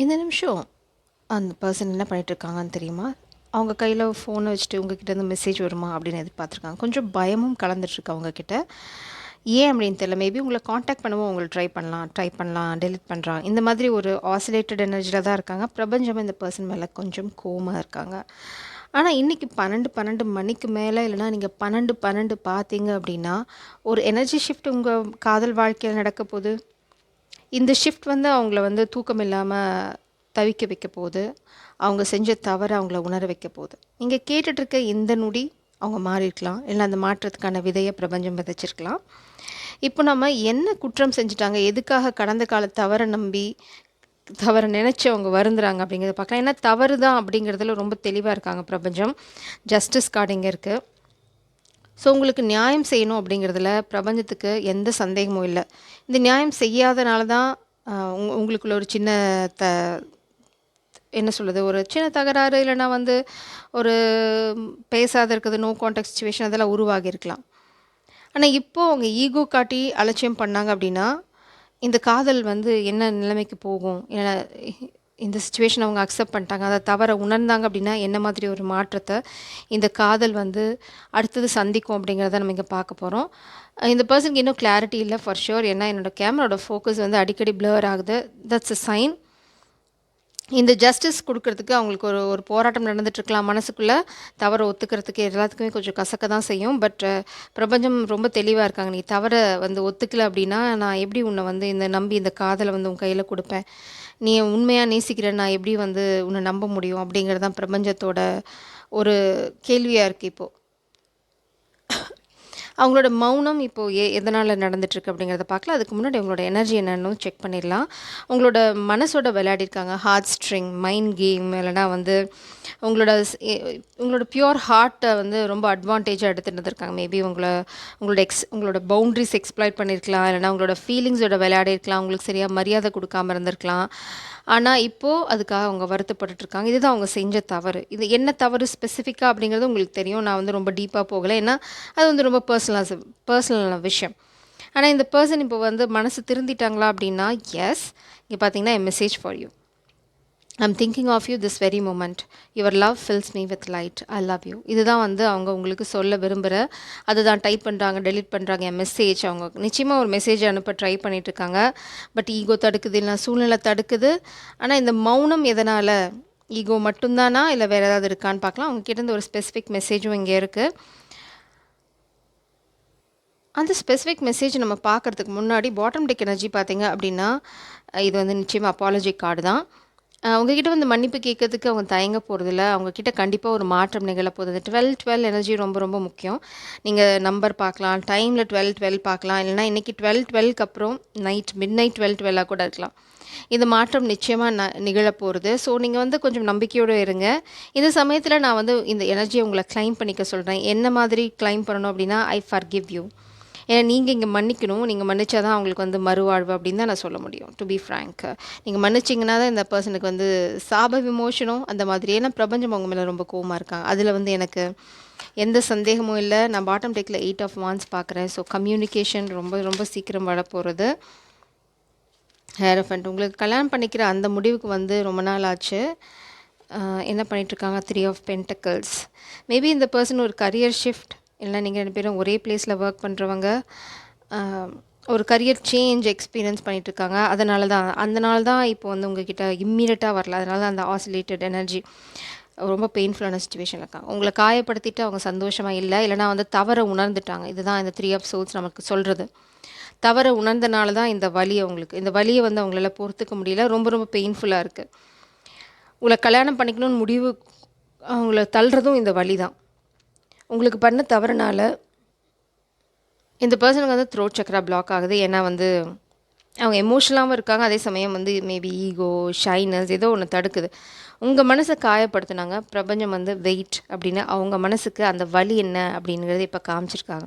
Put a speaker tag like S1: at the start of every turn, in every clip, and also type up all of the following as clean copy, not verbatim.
S1: இந்த நிமிஷம் அந்த பர்சன் என்ன பண்ணிகிட்ருக்காங்கன்னு தெரியுமா? அவங்க கையில் ஃபோனை வச்சுட்டு உங்ககிட்ட இருந்து மெசேஜ் வருமா அப்படின்னு எதிர்பார்த்துருக்காங்க. கொஞ்சம் பயமும் கலந்துட்டுருக்கு அவங்கக்கிட்ட. ஏன் அப்படின்னு தெரியல. மேபி உங்களை காண்டாக்ட் பண்ணவும் உங்களை ட்ரை பண்ணலாம், டெலிட் பண்ணுறாங்க. இந்த மாதிரி ஒரு ஆசிலேட்டட் எனர்ஜியில் தான் இருக்காங்க. பிரபஞ்சம் இந்த பர்சன் மேலே கொஞ்சம் கோவமாக இருக்காங்க. ஆனால் இன்றைக்கி 12 மணிக்கு மேலே இல்லைனா நீங்கள் 12 பார்த்தீங்க அப்படின்னா ஒரு எனர்ஜி ஷிஃப்ட் உங்கள் காதல் வாழ்க்கையில் நடக்க போகுது. இந்த ஷிஃப்ட் வந்து அவங்கள வந்து தூக்கம் இல்லாமல் தவிக்க வைக்க போகுது. அவங்க செஞ்ச தவறை அவங்கள உணர வைக்க போகுது. நீங்கள் கேட்டுட்ருக்க இந்த நொடி அவங்க மாறியிருக்கலாம், இல்லை அந்த மாற்றத்துக்கான விதையை பிரபஞ்சம் விதைச்சிருக்கலாம். இப்போ நம்ம என்ன குற்றம் செஞ்சுட்டாங்க, எதுக்காக கடந்த கால தவறை நம்பி தவறை நினச்சி அவங்க வருந்துறாங்க அப்படிங்கிறத பார்க்கலாம். ஏன்னா தவறு தான் அப்படிங்கிறதுல ரொம்ப தெளிவாக இருக்காங்க பிரபஞ்சம். ஜஸ்டிஸ் கார்டு இங்கே இருக்குது. ஸோ உங்களுக்கு நியாயம் செய்யணும் அப்படிங்கிறதுல பிரபஞ்சத்துக்கு எந்த சந்தேகமும் இல்லை. இந்த நியாயம் செய்யாதனால தான் உங்களுக்குள்ள ஒரு சின்ன என்ன சொல்கிறது, ஒரு சின்ன தகராறு இல்லைனா வந்து ஒரு பேசாத இருக்கிறது, நோ கான்டாக்ட் சிச்சுவேஷன் அதெல்லாம் உருவாகியிருக்கலாம். ஆனால் இப்போது அவங்க ஈகோ காட்டி அலட்சியம் பண்ணாங்க அப்படின்னா இந்த காதல் வந்து என்ன நிலைமைக்கு போகும், ஏன்னா இந்த சுச்சுவேஷன் அவங்க அக்செப்ட் பண்ணிட்டாங்க, அதை தவற உணர்ந்தாங்க அப்படின்னா என்ன மாதிரி ஒரு மாற்றத்தை இந்த காதல் வந்து அடுத்தது சந்திக்கும் அப்படிங்கிறத நம்ம இங்கே பார்க்க போகிறோம். இந்த பர்சனுக்கு இன்னும் கிளாரிட்டி இல்லை ஃபார் ஷுர். ஏன்னா என்னோடய கேமராவோட ஃபோக்கஸ் வந்து அடிக்கடி பிளர் ஆகுது. That's a sign. இந்த ஜஸ்டிஸ் கொடுக்கறதுக்கு அவங்களுக்கு ஒரு ஒரு போராட்டம் நடந்துகிட்ருக்கலாம். மனசுக்குள்ளே தவறை ஒத்துக்கிறதுக்கு எல்லாத்துக்குமே கொஞ்சம் கசக்க தான் செய்யும். பட் பிரபஞ்சம் ரொம்ப தெளிவாக இருக்காங்க. நீ தவறை வந்து ஒத்துக்கலை அப்படின்னா நான் எப்படி உன்னை வந்து இந்த நம்பி இந்த காதலை வந்து உன் கையில் கொடுப்பேன், நீ உண்மையாக நேசிக்கிற நான் எப்படி வந்து உன்னை நம்ப முடியும் அப்படிங்கிறது தான் பிரபஞ்சத்தோட ஒரு கேள்வியாக இருக்குது இப்போது. அவங்களோட மௌனம் இப்போது எதனால் நடந்துட்டுருக்கு அப்படிங்கிறத பார்க்கலாம். அதுக்கு முன்னாடி உங்களோட எனர்ஜி என்னன்னு செக் பண்ணிடலாம். உங்களோட மனசோட விளையாடிருக்காங்க. ஹார்ட் ஸ்ட்ரிங், மைண்ட் கேம், இல்லைனா வந்து உங்களோட பியூர் ஹார்ட்டை வந்து ரொம்ப அட்வான்டேஜாக எடுத்துகிட்டு இருந்திருக்காங்க. மேபி உங்களோட பவுண்ட்ரிஸ் எக்ஸ்ப்ளாய்ட் பண்ணியிருக்கலாம், இல்லைனா உங்களோட ஃபீலிங்ஸோட விளையாடிருக்கலாம், உங்களுக்கு சரியாக மரியாதை கொடுக்காமல் இருந்திருக்கலாம். ஆனால் இப்போது அதுக்காக அவங்க வருத்தப்பட்டுருக்காங்க. இதுதான் அவங்க செஞ்ச தவறு. இது என்ன தவறு ஸ்பெசிஃபிக்காக அப்படிங்கிறது உங்களுக்கு தெரியும். நான் வந்து ரொம்ப டீப்பாக போகலை, ஏன்னா அது வந்து ரொம்ப பர்சனலான விஷயம். ஆனால் இந்த பர்சன் இப்போ வந்து மனசு திருந்திட்டாங்களா அப்படின்னா எஸ். இங்கே பார்த்தீங்கன்னா message for you. I'm thinking of you this very moment. Your love fills me with light. I love you. இதுதான் வந்து அவங்க உங்களுக்கு சொல்ல விரும்புகிற, அதுதான் டைப் பண்ணுறாங்க, டெலிட் பண்ணுறாங்க என் மெசேஜ். அவங்க நிச்சயமாக ஒரு மெசேஜ் அனுப்ப ட்ரை பண்ணிகிட்ருக்காங்க. பட் ஈகோ தடுக்குது, இல்லைனா சூழ்நிலை தடுக்குது. ஆனால் இந்த மௌனம் எதனால், ஈகோ மட்டும்தானா இல்லை வேறு ஏதாவது இருக்கான்னு பார்க்கலாம். அவங்க கிட்டேருந்து ஒரு ஸ்பெசிஃபிக் மெசேஜும் இங்கே இருக்குது. அந்த ஸ்பெசிஃபிக் மெசேஜ் நம்ம பார்க்குறதுக்கு முன்னாடி பாட்டம் டெக் எனர்ஜி பார்த்தீங்க அப்படின்னா இது வந்து நிச்சயமாக அப்பாலஜி கார்டு தான். அவங்கக்கிட்ட வந்து மன்னிப்பு கேட்கறதுக்கு அவங்க தயங்க போகிறதில்ல. அவங்கக்கிட்ட கண்டிப்பாக ஒரு மாற்றம் நிகழ போகுது. 12 எனர்ஜி ரொம்ப ரொம்ப முக்கியம். நீங்கள் நம்பர் பார்க்கலாம், டைமில் 12 பார்க்கலாம், இல்லைனா இன்றைக்கி 12 அப்புறம் மிட் நைட் 12 கூட இருக்கலாம். இந்த மாற்றம் நிச்சயமாக நிகழப்போகிறது. ஸோ நீங்கள் வந்து கொஞ்சம் நம்பிக்கையோடு இருங்க. இந்த சமயத்தில் நான் வந்து இந்த எனர்ஜியை உங்களை கிளைம் பண்ணிக்க சொல்கிறேன். என்ன மாதிரி கிளைம் பண்ணணும் அப்படின்னா, ஐ ஃபர்கிவ் யூ. ஏன்னா நீங்கள் இங்கே மன்னிக்கணும். நீங்கள் மன்னிச்சா தான் அவங்களுக்கு வந்து மறுவாழ்வு அப்படின்னு தான் நான் சொல்ல முடியும். டு பி ஃப்ராங்க், நீங்கள் மன்னிச்சிங்கன்னா தான் இந்த பர்சனுக்கு வந்து சாப விமோசனம் அந்த மாதிரி. ஏன்னா பிரபஞ்சம் அவங்க மேலே ரொம்ப கோவமாக இருக்காங்க. அதில் வந்து எனக்கு எந்த சந்தேகமும் இல்லை. நான் பாட்டம் டெக்கில் 8 ஆஃப் வான்ஸ் பார்க்குறேன். ஸோ கம்யூனிகேஷன் ரொம்ப ரொம்ப சீக்கிரம் வரப்போகிறது. ஹேரஃபண்ட் உங்களுக்கு கல்யாணம் பண்ணிக்கிற அந்த முடிவுக்கு வந்து ரொம்ப நாள் ஆச்சு. என்ன பண்ணிகிட்ருக்காங்க? 3 ஆஃப் பென்டக்கிள்ஸ். மேபி இந்த பர்சன் ஒரு கரியர் ஷிஃப்ட், இல்லை நீங்கள் 2 பேரும் ஒரே பிளேஸில் ஒர்க் பண்ணுறவங்க, ஒரு கரியர் சேஞ்ச் எக்ஸ்பீரியன்ஸ் பண்ணிகிட்ருக்காங்க. அதனால தான் இப்போ வந்து உங்ககிட்ட இம்மீடியட்டாக வரல. அதனால தான் அந்த ஆசிலேட்டட் எனர்ஜி ரொம்ப பெயின்ஃபுல்லான சுச்சுவேஷன் இருக்காங்க. உங்களை காயப்படுத்திட்டு அவங்க சந்தோஷமாக இல்லை, இல்லைனா வந்து தவறை உணர்ந்துட்டாங்க. இதுதான் இந்த 3 ஆஃப் சோல்ஸ் நமக்கு சொல்கிறது. தவறை உணர்ந்தனால தான் இந்த வலி அவங்களுக்கு. இந்த வலியை வந்து அவங்களால பொறுத்துக்க முடியல. ரொம்ப ரொம்ப பெயின்ஃபுல்லாக இருக்குது. உங்களை கல்யாணம் பண்ணிக்கணும்னு முடிவு அவங்கள தள்ளுறதும் இந்த வலி தான். உங்களுக்கு பண்ண தவறுனால இந்த பர்சனுக்கு வந்து த்ரோட் சக்ரா பிளாக் ஆகுது. ஏன்னா வந்து அவங்க எமோஷனலாகவும் இருக்காங்க. அதே சமயம் வந்து மேபி ஈகோ, ஷைனஸ் ஏதோ ஒன்று தடுக்குது. உங்கள் மனசை காயப்படுத்தினாங்க. பிரபஞ்சம் வந்து வெயிட் அப்படின்னு அவங்க மனசுக்கு அந்த வலி என்ன அப்படிங்கிறது இப்போ காமிச்சிருக்காங்க.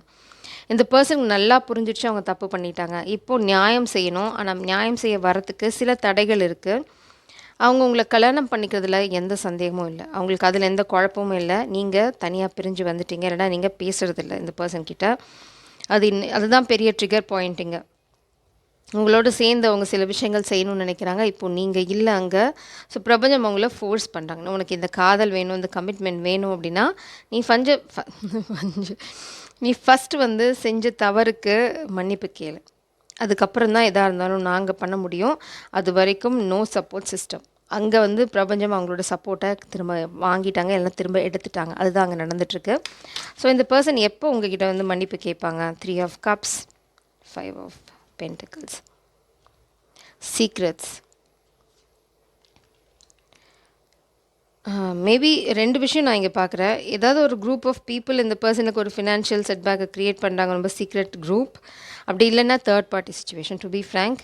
S1: இந்த பர்சனுக்கு நல்லா புரிஞ்சிடுச்சு அவங்க தப்பு பண்ணிட்டாங்க. இப்போது நியாயம் செய்யணும். ஆனால் நியாயம் செய்ய வரத்துக்கு சில தடைகள் இருக்குது. அவங்க உங்களை கல்யாணம் பண்ணிக்கிறதுல எந்த சந்தேகமும் இல்லை. அவங்களுக்கு அதில் எந்த குழப்பமும் இல்லை. நீங்கள் தனியாக பிரிஞ்சு வந்துட்டீங்க, இல்லைனா நீங்கள் பேசுகிறதில்ல இந்த பர்சன்கிட்ட. அதுதான் பெரிய ட்ரிகர் பாயிண்ட்டுங்க. உங்களோட சேர்ந்து அவங்க சில விஷயங்கள் செய்யணும்னு நினைக்கிறாங்க. இப்போது நீங்கள் இல்லை அங்கே. ஸோ பிரபஞ்சம் அவங்கள ஃபோர்ஸ் பண்ணுறாங்க. உனக்கு இந்த காதல் வேணும், இந்த கமிட்மெண்ட் வேணும் அப்படின்னா நீ நீ ஃபஸ்ட்டு வந்து செஞ்ச தவறுக்கு மன்னிப்பு கேளு. அதுக்கப்புறம் தான் எதாக இருந்தாலும் நாங்கள் பண்ண முடியும். அது வரைக்கும் நோ சப்போர்ட் சிஸ்டம். அங்கே வந்து பிரபஞ்சம் அவங்களோட சப்போர்ட்டை திரும்ப வாங்கிட்டாங்க, எல்லாம் திரும்ப எடுத்துட்டாங்க. அதுதான் அங்கே நடந்துட்டுருக்கு. ஸோ இந்த பர்சன் எப்போ உங்ககிட்ட வந்து மன்னிப்பு கேட்பாங்க? 3 of cups, 5 of pentacles, secrets. Maybe 2 விஷயம் நான் இங்கே பார்க்குறேன். ஏதாவது ஒரு குரூப் ஆஃப் பீப்புள் இந்த பர்சனுக்கு ஒரு ஃபினான்ஷியல் செட்பேக்கை க்ரியேட் பண்ணுறாங்க, ரொம்ப சீக்ரெட் குரூப். அப்படி இல்லைன்னா third party situation. To be frank,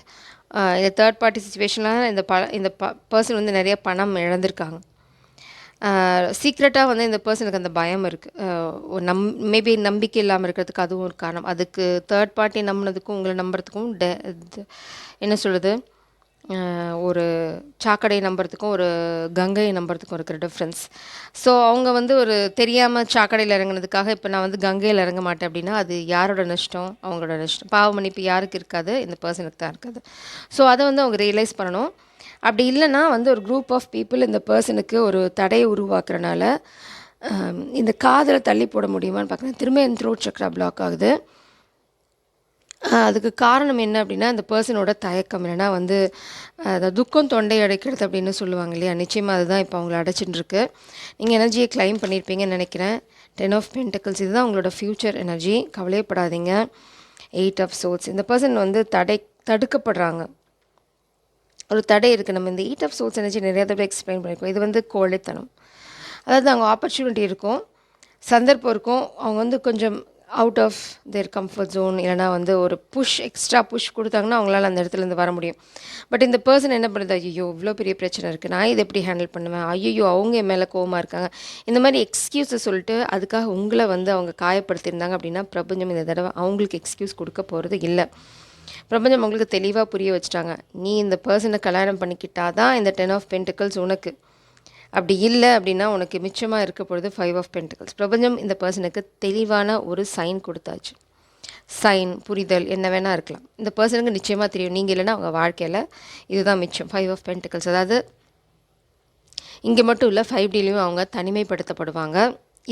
S1: இந்த தேர்ட் பார்ட்டி சுச்சுவேஷனில் இந்த பர்சன் வந்து நிறைய பணம் இழந்திருக்காங்க. சீக்ரெட்டாக வந்து இந்த பர்சனுக்கு அந்த பயம் இருக்குது. மேபி நம்பிக்கை இல்லாமல் இருக்கிறதுக்கு அதுவும் ஒரு காரணம். அதுக்கு தேர்ட் பார்ட்டி நம்பினதுக்கும் உங்களை நம்புறதுக்கும் என்ன சொல்கிறது, ஒரு சாக்கடையை நம்புறதுக்கும் ஒரு கங்கையை நம்புறதுக்கும் இருக்கிற டிஃப்ரென்ஸ். ஸோ அவங்க வந்து ஒரு தெரியாமல் சாக்கடையில் இறங்குனதுக்காக இப்போ நான் வந்து கங்கையில் இறங்க மாட்டேன் அப்படின்னா அது யாரோட நஷ்டம்? அவங்களோட நஷ்டம். பாவ மன்னிப்பு யாருக்கு இருக்காது? இந்த பர்சனுக்கு தான் இருக்காது. ஸோ அதை வந்து அவங்க ரியலைஸ் பண்ணணும். அப்படி இல்லைன்னா வந்து ஒரு குரூப் ஆஃப் பீப்புள் இந்த பர்சனுக்கு ஒரு தடையை உருவாக்குறனால இந்த காதலை தள்ளி போட முடியுமான்னு பார்க்குறேன். திரும்ப என் த்ரோட் சக்ரா பிளாக் ஆகுது. அதுக்கு காரணம் என்ன அப்படின்னா இந்த பர்சனோட தயக்கம். இல்லைன்னா வந்து அந்த துக்கம் தொண்டை அடைக்கிறது அப்படின்னு சொல்லுவாங்க இல்லையா, நிச்சயமாக அதுதான் இப்போ அவங்கள அடைச்சிட்டு இருக்கு. நீங்கள் எனர்ஜியை கிளைம் பண்ணியிருப்பீங்கன்னு நினைக்கிறேன். 10 ஆஃப் பென்டக்கிள்ஸ், இதுதான் உங்களோட ஃப்யூச்சர் எனர்ஜி. கவலையப்படாதீங்க. 8 ஆஃப் சோட்ஸ், இந்த பர்சன் வந்து தடுக்கப்படுறாங்க. ஒரு தடை இருக்குது. நம்ம இந்த 8 ஆஃப் சோட்ஸ் எனர்ஜி நிறைய தடவை எக்ஸ்பிளைன் பண்ணியிருக்கோம். இது வந்து கோழைத்தனம். அதாவது அங்கே ஆப்பர்ச்சுனிட்டி இருக்கும், சந்தர்ப்பம் இருக்கும். அவங்க வந்து கொஞ்சம் out of their comfort zone, இல்லைனா வந்து ஒரு எக்ஸ்ட்ரா புஷ் கொடுத்தாங்கன்னா அவங்களால அந்த இடத்துலேருந்து வர முடியும். பட் இந்த பர்சன் என்ன பண்ணுறது? ஐயோ இவ்வளோ பெரிய பிரச்சனை இருக்குது, நான் இதை எப்படி ஹேண்டில் பண்ணுவேன், ஐயோ அவங்க என் மேலே கோவமாக இருக்காங்க, இந்த மாதிரி எக்ஸ்கியூஸை சொல்லிட்டு அதுக்காக உங்களை வந்து அவங்க காயப்படுத்தியிருந்தாங்க அப்படின்னா பிரபஞ்சம் இந்த தடவை அவங்களுக்கு எக்ஸ்கியூஸ் கொடுக்க போகிறது இல்லை. பிரபஞ்சம் அவங்களுக்கு தெளிவாக புரிய வச்சுட்டாங்க. நீ இந்த பர்சனை கல்யாணம் பண்ணிக்கிட்டா தான் இந்த 10 ஆஃப் பென்டிகல்ஸ் உனக்கு. அப்படி இல்லை அப்படின்னா உனக்கு மிச்சமாக இருக்க பொழுது 5 ஆஃப் பென்டிகல்ஸ். பிரபஞ்சம் இந்த பர்சனுக்கு தெளிவான ஒரு சைன் கொடுத்தாச்சு. சைன், புரிதல் என்ன வேணால் இருக்கலாம். இந்த பர்சனுக்கு நிச்சயமாக தெரியும் நீங்கள் இல்லைன்னா அவங்க வாழ்க்கையில் இதுதான் மிச்சம். 5 ஆஃப் பென்டிகல்ஸ். அதாவது இங்கே மட்டும் இல்லை, 5Dலையும் அவங்க தனிமைப்படுத்தப்படுவாங்க.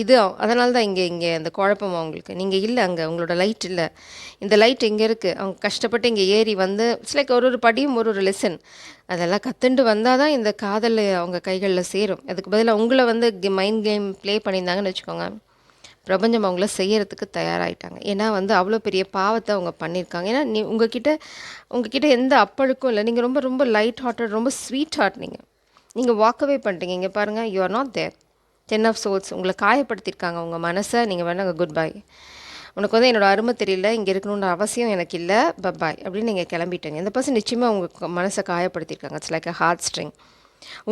S1: இது அதனால தான் இங்கே அந்த குழப்பம் அவங்களுக்கு. நீங்கள் இல்லை அங்கே, உங்களோட லைட் இல்லை. இந்த லைட் எங்கே இருக்குது? அவங்க கஷ்டப்பட்டு இங்கே ஏறி வந்து இட்ஸ் லைக் ஒரு படியும் ஒரு லெசன். அதெல்லாம் கற்றுண்டு வந்தால் தான் இந்த காதல் அவங்க கைகளில் சேரும். அதுக்கு பதிலாக உங்களை வந்து மைண்ட் கேம் ப்ளே பண்ணியிருந்தாங்கன்னு வச்சுக்கோங்க, பிரபஞ்சம் அவங்கள செய்யறதுக்கு தயாராகிட்டாங்க. ஏன்னா வந்து அவ்வளோ பெரிய பாவத்தை அவங்க பண்ணியிருக்காங்க. ஏன்னா உங்ககிட்ட எந்த அப்பழுக்கும் இல்லை. நீங்கள் ரொம்ப ரொம்ப லைட் ஹார்ட்டட், ரொம்ப ஸ்வீட் ஹார்ட். நீங்கள் வாக்கவே பண்ணுறீங்க. இங்கே பாருங்கள், you are not there. 10 of swords, உங்களை காயப்படுத்தியிருக்காங்க உங்கள் மனசை. நீங்கள் வேணாங்க குட் பை, உனக்கு வந்து என்னோடய அருமை தெரியல, இங்கே இருக்கணுன்ற அவசியம் எனக்கு இல்லை, பாய் அப்படின்னு நீங்கள் கிளம்பிட்டீங்க. இந்த பர்சன் நிச்சயமாக உங்கள் மனசை காயப்படுத்தியிருக்காங்க. It's like a heart string.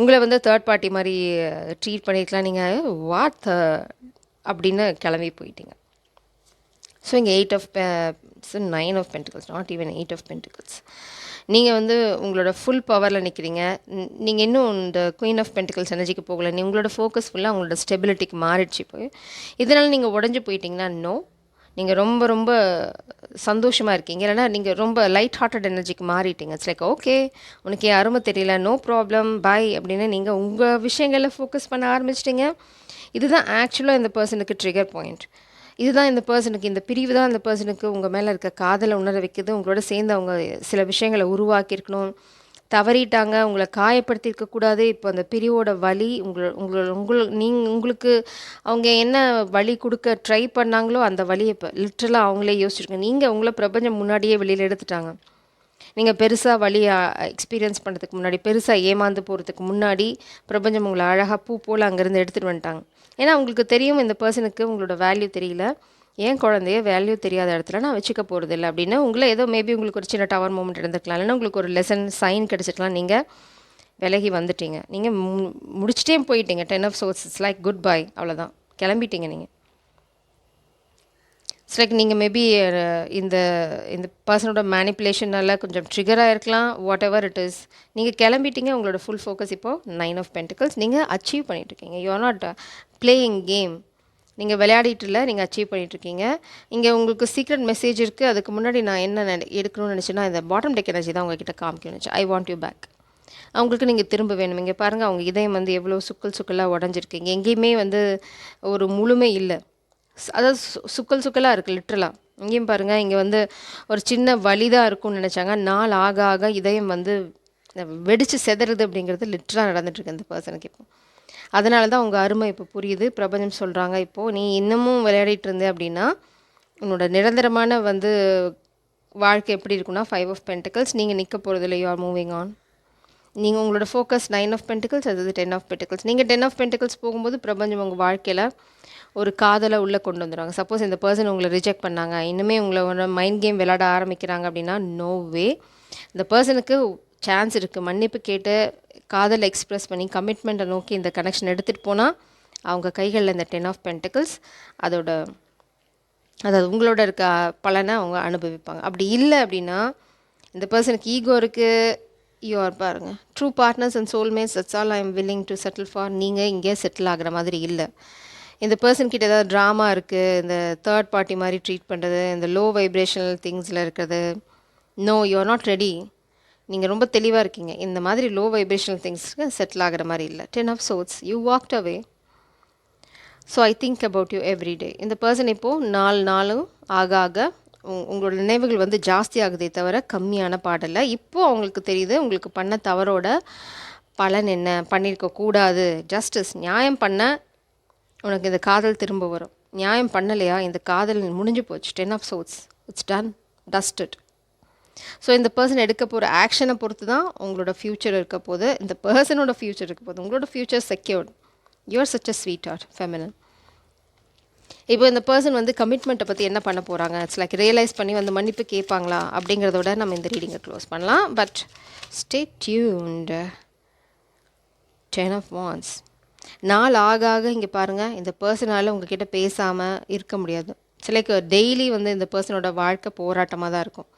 S1: உங்களை வந்து தேர்ட் பார்ட்டி மாதிரி ட்ரீட் பண்ணியிருக்கலாம். நீங்கள் வாட் அப்படின்னு கிளம்பி போயிட்டீங்க. ஸோ இங்கே 8 of 9 of pentacles, not even 8 of pentacles. நீங்கள் வந்து உங்களோட ஃபுல் பவரில் நிற்கிறீங்க. நீங்கள் இன்னும் இந்த குயின் ஆஃப் பென்டிகல்ஸ் எனர்ஜிக்கு போகலை. உங்களோட ஃபோக்கஸ் ஃபுல்லாக உங்களோட ஸ்டெபிலிட்டிக்கு மாறிடுச்சு. போய் இதனால் நீங்கள் உடஞ்சி போயிட்டீங்கன்னா நோ, நீங்கள் ரொம்ப ரொம்ப சந்தோஷமாக இருக்கீங்க. இல்லைனா நீங்கள் ரொம்ப லைட் ஹார்ட்டட் எனர்ஜிக்கு மாறிட்டீங்க. இட்ஸ் லைக் ஓகே, உனக்கு என் அருமை தெரியல, நோ ப்ராப்ளம், பாய் அப்படின்னு நீங்கள் உங்கள் விஷயங்களில் ஃபோக்கஸ் பண்ண ஆரம்பிச்சிட்டிங்க. இதுதான் ஆக்சுவலாக இந்த பர்சனுக்கு ட்ரிகர் பாயிண்ட். இதுதான் இந்த பர்சனுக்கு, இந்த பிரிவு தான் இந்த பர்சனுக்கு உங்கள் மேலே இருக்க காதலை உணர வைக்குது. உங்களோட சேர்ந்து அவங்க சில விஷயங்களை உருவாக்கியிருக்கணும், தவறிட்டாங்க, உங்களை காயப்படுத்தியிருக்கக்கூடாது. இப்போ அந்த பிரிவோட வலி உங்களுக்கு அவங்க என்ன வலி கொடுக்க ட்ரை பண்ணாங்களோ அந்த வலியை இப்போ லிட்ரலாக அவங்களே யோசிச்சிருக்கோங்க. நீங்கள் உங்களை பிரபஞ்சம் முன்னாடியே வெளியில் எடுத்துட்டாங்க. நீங்கள் பெருசாக வலியை எக்ஸ்பீரியன்ஸ் பண்ணுறதுக்கு முன்னாடி, பெருசாக ஏமாந்து போகிறதுக்கு முன்னாடி பிரபஞ்சம் உங்களை அழகாக பூ போல் அங்கேருந்து எடுத்துகிட்டு வந்துட்டாங்க. ஏன்னா உங்களுக்கு தெரியும் இந்த பர்சனுக்கு உங்களோட வேல்யூ தெரியல. ஏன் குழந்தைய வேல்யூ தெரியாத இடத்துல நான் வச்சுக்க போகிறது இல்லை அப்படின்னு உங்களை ஏதோ மேபி உங்களுக்கு ஒரு சின்ன டவர் மூமெண்ட் இருந்திருக்கலாம், இல்லைன்னா உங்களுக்கு ஒரு லெசன் சைன் கிடச்சிருக்கலாம். நீங்கள் விலகி வந்துட்டீங்க, நீங்கள் முடிச்சுட்டே போயிட்டீங்க. 10 of swords, it's like goodbye, அவ்வளோதான், கிளம்பிட்டீங்க நீங்கள். இட்ஸ் லைக் நீங்கள் மேபி இந்த பர்சனோட மேனிப்புலேஷனால் கொஞ்சம் ட்ரிகராக இருக்கலாம். வாட் எவர் இட் இஸ், நீங்கள் கிளம்பிட்டீங்க. உங்களோட ஃபுல் ஃபோக்கஸ் இப்போது 9 ஆஃப் பென்டிகல்ஸ். நீங்கள் அச்சீவ் பண்ணிட்டுருக்கீங்க. You are not playing game. நீங்கள் விளையாடிட்டு இல்லை, நீங்கள் அச்சீவ் பண்ணிகிட்ருக்கீங்க. இங்கே உங்களுக்கு சீக்ரெட் மெசேஜ் இருக்குது. அதுக்கு முன்னாடி நான் என்ன எடுக்கணும்னு நினச்சேன்னா, இந்த பாட்டம் டெக் எனர்ஜி தான் உங்ககிட்ட காமிக்கணும்னு நினச்சேன். I want you back. அவங்களுக்கு நீங்கள் திரும்ப வேணும். இங்கே பாருங்கள், அவங்க இதயம் வந்து எவ்வளோ சுக்கலாக உடஞ்சிருக்கீங்க. எங்கேயுமே வந்து ஒரு முழுமை இல்லை. அதாவது சுக்கலாக இருக்குது லிட்ரலாக. இங்கேயும் பாருங்கள், இங்கே வந்து ஒரு சின்ன வலி தான் இருக்கும்னு நினச்சாங்க. நாள் ஆக ஆக இதயம் வந்து வெடித்து செதறது அப்படிங்கிறது லிட்ரலாக நடந்துட்டுருக்கு இந்த பர்சனுக்கு இப்போ. அதனால தான் உங்கள் அருமை இப்போ புரியுது. பிரபஞ்சம் சொல்கிறாங்க, இப்போது நீ இன்னமும் விளையாடிட்டு இருந்தே அப்படின்னா உன்னோட நிரந்தரமான வந்து வாழ்க்கை எப்படி இருக்குன்னா 5 ஆஃப் பென்டிகல்ஸ். நீங்கள் நிற்க போகிறதில்ல, யூ ஆர் மூவிங் ஆன். நீங்கள் உங்களோட ஃபோக்கஸ் 9 ஆஃப் பென்டிகல்ஸ், அதாவது 10 ஆஃப் பென்டிகல்ஸ். நீங்கள் 10 ஆஃப் பென்டிகல்ஸ் போகும்போது பிரபஞ்சம் உங்கள் வாழ்க்கையில் ஒரு காதலை உள்ளே கொண்டு வந்துடுவாங்க. சப்போஸ் இந்த பர்சன் உங்களை ரிஜெக்ட் பண்ணாங்க, இன்னுமே உங்களை ஒரு மைண்ட் கேம் விளையாட ஆரம்பிக்கிறாங்க அப்படின்னா நோ வே. இந்த பர்சனுக்கு சான்ஸ் இருக்குது. மன்னிப்பு கேட்டு காதலை எக்ஸ்ப்ரெஸ் பண்ணி கமிட்மெண்ட்டை நோக்கி இந்த கனெக்ஷன் எடுத்துகிட்டு போனால் அவங்க கைகளில் இந்த 10 ஆஃப் பென்டிகல்ஸ் அதாவது உங்களோட இருக்க பலனை அவங்க அனுபவிப்பாங்க. அப்படி இல்லை அப்படின்னா இந்த பர்சனுக்கு ஈகோ இருக்குது. யூஆர் பாருங்கள், true partners and soulmates, that's all I am willing to settle for. நீங்கள் இங்கே செட்டில் ஆகிற மாதிரி இல்லை. இந்த பர்சன்கிட்ட ஏதாவது ட்ராமா இருக்குது, இந்த தேர்ட் பார்ட்டி மாதிரி ட்ரீட் பண்ணுறது, இந்த லோ வைப்ரேஷனல் திங்ஸில் இருக்கிறது. No, you are not ready. நீங்கள் ரொம்ப தெளிவாக இருக்கீங்க. இந்த மாதிரி லோ வைப்ரேஷனல் திங்ஸ்க்கு செட்டில் ஆகிற மாதிரி இல்லை. 10 of swords, you walked away. So I think about you every day. இந்த பர்சன் இப்போது நாளும் ஆக ஆக உங்களோட நினைவுகள் வந்து ஜாஸ்தி ஆகுதே தவிர கம்மியான பாடலை. இப்போது அவங்களுக்கு தெரியுது உங்களுக்கு பண்ண தவறோட பலன் என்ன, பண்ணியிருக்கக்கூடாது. ஜஸ்டிஸ், நியாயம் பண்ண உனக்கு இந்த காதல் திரும்ப வரும். நியாயம் பண்ணலையா, இந்த காதல் முடிஞ்சு போச்சு. 10 of swords, it's done, dusted. ஸோ இந்த பர்சன் எடுக்க போகிற ஆக்ஷனை பொறுத்து தான் உங்களோட ஃப்யூச்சர் இருக்க போது, இந்த பர்சனோட ஃப்யூச்சர் இருக்க போது. உங்களோட future secured. You're such a sweetheart feminine. இப்போ இந்த பர்சன் வந்து கமிட்மெண்ட்டை பற்றி என்ன பண்ண போகிறாங்க, இட்ஸ் லைக் ரியலைஸ் பண்ணி வந்து மன்னிப்பு கேட்பாங்களா அப்படிங்கிறதோட நம்ம இந்த ரீடிங்கை க்ளோஸ் பண்ணலாம். But stay tuned. 10 of wands. நாள் ஆக ஆக இங்கே பாருங்கள், இந்த பர்சனால் உங்ககிட்ட பேசாமல் இருக்க முடியாது. சிலைக்கு டெய்லி வந்து இந்த பர்சனோட வாழ்க்கை போராட்டமாக தான் இருக்கும்.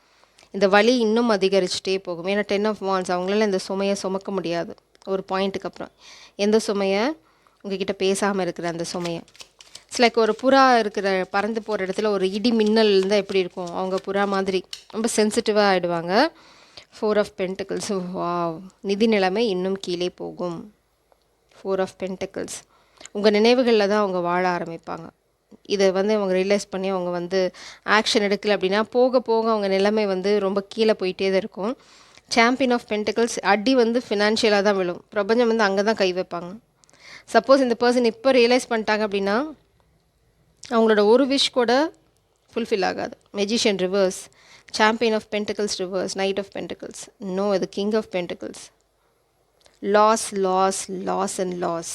S1: இந்த வலி இன்னும் அதிகரிச்சுட்டே போகும். ஏன்னா 10 ஆஃப் வாண்ட்ஸ், அவங்களால இந்த சுமையை சுமக்க முடியாது. ஒரு பாயிண்ட்டுக்கு அப்புறம் எந்த சுமையை, உங்ககிட்ட பேசாமல் இருக்கிற அந்த சுமையை. இட்ஸ் லைக் ஒரு புறா இருக்கிற பறந்து போகிற இடத்துல ஒரு இடி மின்னல் இருந்தால் எப்படி இருக்கும், அவங்க புறா மாதிரி ரொம்ப சென்சிட்டிவாக ஆகிடுவாங்க. 4 ஆஃப் பென்டிகல்ஸ். வாவ், நிதி நிலைமை இன்னும் கீழே போகும். 4 ஆஃப் பென்டிகல்ஸ். உங்கள் நினைவுகளில் தான் அவங்க வாழ ஆரம்பிப்பாங்க. இதை வந்து அவங்க ரியலைஸ் பண்ணி அவங்க வந்து ஆக்ஷன் எடுக்கலை அப்படின்னா போக போக அவங்க நிலைமை வந்து ரொம்ப கீழே போயிட்டே தான் இருக்கும். Champion of pentacles. அடி வந்து ஃபினான்ஷியலாக தான் விழும். பிரபஞ்சம் வந்து அங்கே தான் கை வைப்பாங்க. சப்போஸ் இந்த பர்சன் இப்போ ரியலைஸ் பண்ணிட்டாங்க அப்படின்னா அவங்களோட ஒரு விஷ் கூட ஃபுல்ஃபில் ஆகாது. Magician reverse, champion of pentacles reverse, knight of pentacles. No, இது king of pentacles. Loss loss loss and loss.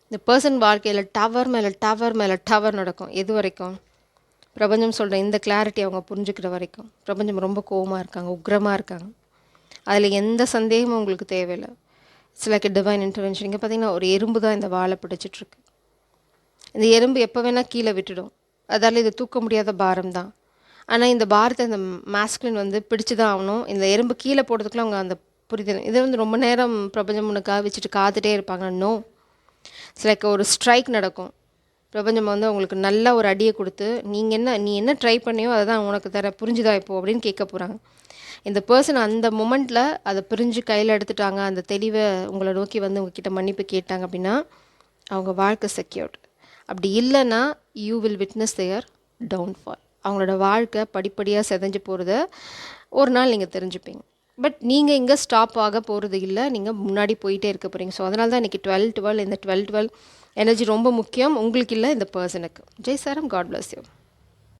S1: இந்த பர்சன் வாழ்க்கையில் டவர் மேலே டவர் மேலே டவர் நடக்கும். எது வரைக்கும்? பிரபஞ்சம் சொல்கிற இந்த கிளாரிட்டி அவங்க புரிஞ்சுக்கிற வரைக்கும். பிரபஞ்சம் ரொம்ப கோவமாக இருக்காங்க, உக்ரமாக இருக்காங்க. அதில் எந்த சந்தேகமும் உங்களுக்கு தேவையில்லை. It's like divine intervention. இங்கே பார்த்தீங்கன்னா ஒரு எறும்பு தான் இந்த வாழை பிடிச்சிட்ருக்கு. இந்த எறும்பு எப்போ வேணால் கீழே விட்டுடும். அதால் இது தூக்க முடியாத பாரம் தான். ஆனால் இந்த பாரத்தை இந்த மாஸ்குலின் வந்து பிடிச்சி தான் ஆகணும். இந்த எறும்பு கீழே போடுறதுக்குள்ள அவங்க அந்த புரிதல். இதை வந்து ரொம்ப நேரம் பிரபஞ்சம் உனக்காக வச்சுட்டு காத்துட்டே இருப்பாங்க. நோ, இட்ஸ் லைக் ஒரு ஸ்ட்ரைக் நடக்கும். பிரபஞ்சம் வந்து அவங்களுக்கு நல்ல ஒரு அடியை கொடுத்து நீ என்ன ட்ரை பண்ணியோ அதை தான் உனக்கு தர, புரிஞ்சுதா இப்போ அப்படின்னு கேட்க போகிறாங்க. இந்த பர்சன் அந்த மொமெண்ட்டில் அதை பிரிஞ்சு கையில் எடுத்துட்டாங்க. அந்த தெளிவை உங்களை நோக்கி வந்து உங்ககிட்ட மன்னிப்பு கேட்டாங்க அப்படின்னா அவங்க வாழ்க்கை செக்யூர்ட். அப்படி இல்லைன்னா you will witness their downfall. அவங்களோட வாழ்க்கை படிப்படியாக செதஞ்சு போகிறத ஒரு நாள் நீங்கள் தெரிஞ்சுப்பீங்க. பட் நீங்கள் இங்கே ஸ்டாப் ஆக போகிறது இல்லை, நீங்கள் முன்னாடி போயிட்டே இருக்க போகிறீங்க. ஸோ அதனால தான் இன்றைக்கி 12-12 இந்த 12-12 எனர்ஜி ரொம்ப முக்கியம் உங்களுக்கு இல்லை, இந்த பர்சனுக்கு. ஜெய் சாரம், காட் பிளஸ் யூ.